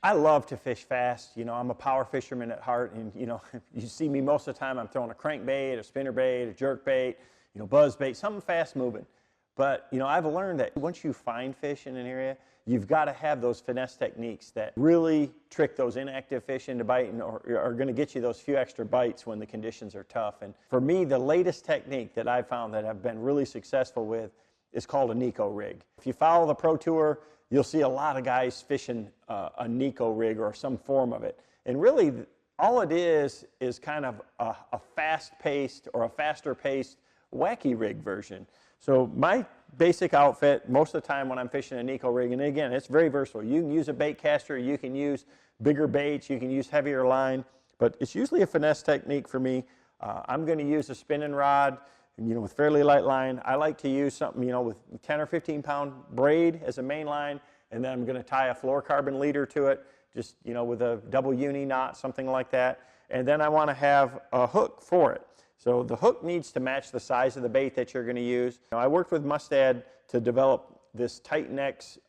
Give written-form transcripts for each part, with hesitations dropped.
I love to fish fast. You know, I'm a power fisherman at heart, and you know, you see me most of the time, I'm throwing a crankbait, a spinnerbait, a jerkbait, you know, buzzbait, something fast moving. But, you know, I've learned that once you find fish in an area, you've got to have those finesse techniques that really trick those inactive fish into biting, or are going to get you those few extra bites when the conditions are tough. And for me, the latest technique that I've found that I've been really successful with is called a Neco Rig. If you follow the Pro Tour, you'll see a lot of guys fishing a Neco Rig or some form of it. And really, all it is kind of a fast-paced or a faster-paced wacky rig version. So my basic outfit, most of the time when I'm fishing a Neco Rig, and again, it's very versatile. You can use a bait caster, you can use bigger baits, you can use heavier line, but it's usually a finesse technique for me. I'm going to use a spinning rod, you know, with fairly light line. I like to use something, you know, with 10 or 15 pound braid as a main line, and then I'm going to tie a fluorocarbon leader to it, just, you know, with a double uni knot, something like that. And then I want to have a hook for it. So the hook needs to match the size of the bait that you're going to use. Now, I worked with Mustad to develop this Titan X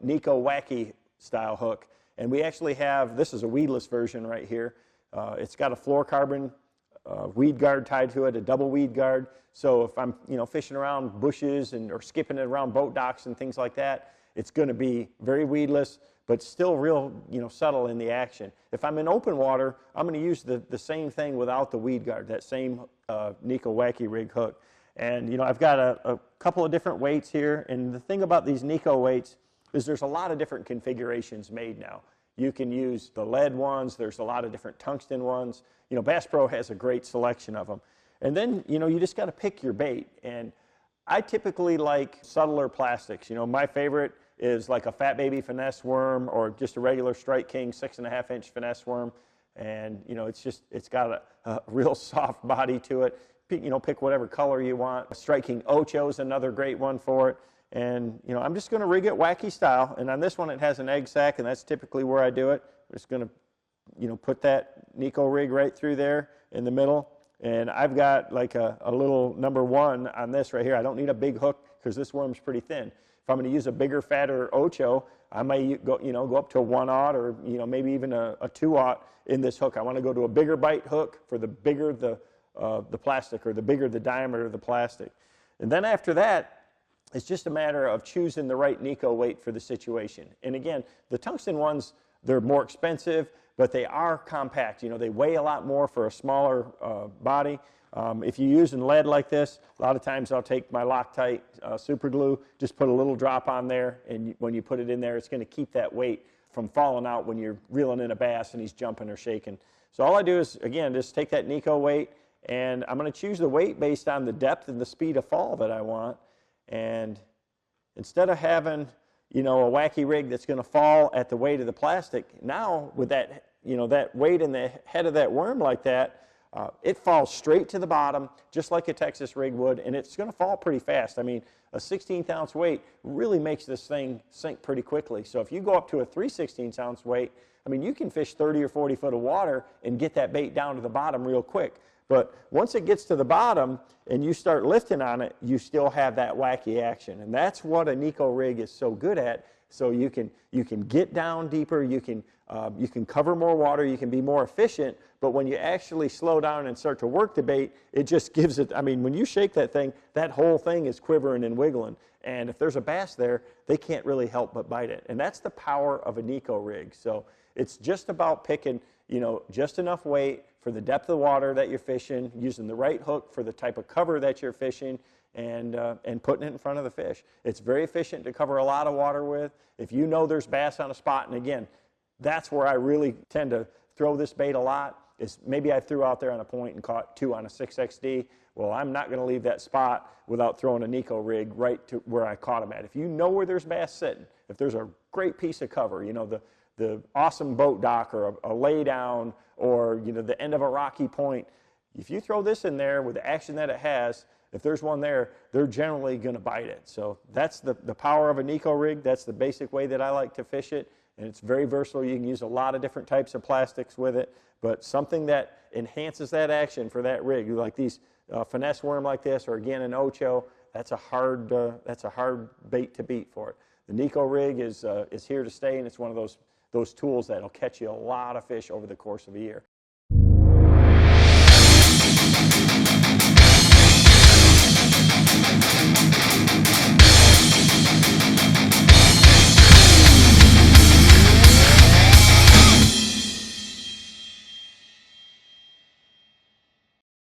Neco Wacky style hook, and we actually have, this is a weedless version right here. It's got a fluorocarbon weed guard tied to it, a double weed guard. So if I'm, you know, fishing around bushes or skipping it around boat docks and things like that, it's going to be very weedless, but still real, you know, subtle in the action. If I'm in open water, I'm going to use the same thing without the weed guard, that same Neco Wacky Rig hook. And, you know, I've got a couple of different weights here, and the thing about these Neco weights is there's a lot of different configurations made now. You can use the lead ones, there's a lot of different tungsten ones. You know, Bass Pro has a great selection of them. And then, you know, you just got to pick your bait. And I typically like subtler plastics. You know, my favorite is like a Fat Baby finesse worm or just a regular Strike King 6.5-inch finesse worm. And, you know, it's got a real soft body to it. You know, pick whatever color you want. Strike King Ocho is another great one for it. And, you know, I'm just going to rig it wacky style. And on this one, it has an egg sac, and that's typically where I do it. I'm just going to, you know, put that Neco Rig right through there in the middle. And I've got like a little number 1 on this right here. I don't need a big hook because this worm's pretty thin. If I'm going to use a bigger, fatter Ocho, I may go, you know, go up to a 1/0 or, you know, maybe even a 2/0 in this hook. I want to go to a bigger bite hook for the bigger the plastic, or the bigger the diameter of the plastic. And then after that, it's just a matter of choosing the right Neco weight for the situation. And again, the tungsten ones, they're more expensive, but they are compact. You know, they weigh a lot more for a smaller body. If you're using lead like this, a lot of times I'll take my Loctite super glue, just put a little drop on there, and when you put it in there, it's going to keep that weight from falling out when you're reeling in a bass and he's jumping or shaking. So all I do is, again, just take that Neco weight, and I'm going to choose the weight based on the depth and the speed of fall that I want. And instead of having, you know, a wacky rig that's going to fall at the weight of the plastic, now with that, you know, that weight in the head of that worm like that, it falls straight to the bottom, just like a Texas rig would, and it's going to fall pretty fast. I mean, a 16th ounce weight really makes this thing sink pretty quickly. So if you go up to a 3/16 ounce weight, I mean, you can fish 30 or 40 foot of water and get that bait down to the bottom real quick. But once it gets to the bottom and you start lifting on it, you still have that wacky action. And that's what a Neco Rig is so good at. So you can get down deeper, you can cover more water, you can be more efficient, but when you actually slow down and start to work the bait, it just gives it, I mean, when you shake that thing, that whole thing is quivering and wiggling. And if there's a bass there, they can't really help but bite it. And that's the power of a Neco Rig. So it's just about picking, you know, just enough weight for the depth of the water that you're fishing, using the right hook for the type of cover that you're fishing, and putting it in front of the fish. It's very efficient to cover a lot of water with. If you know there's bass on a spot, and again, that's where I really tend to throw this bait a lot, is maybe I threw out there on a point and caught 2 on a 6XD. Well, I'm not going to leave that spot without throwing a Neco Rig right to where I caught them at. If you know where there's bass sitting, if there's a great piece of cover, you know, the awesome boat dock or a lay down, or, you know, the end of a rocky point, if you throw this in there with the action that it has, if there's one there, they're generally going to bite it. So that's the power of a Neco Rig. That's the basic way that I like to fish it. And it's very versatile. You can use a lot of different types of plastics with it, but something that enhances that action for that rig, like these finesse worm like this, or again an Ocho, that's a hard bait to beat for it. The Neco Rig is here to stay, and it's one of those those tools that'll catch you a lot of fish over the course of a year.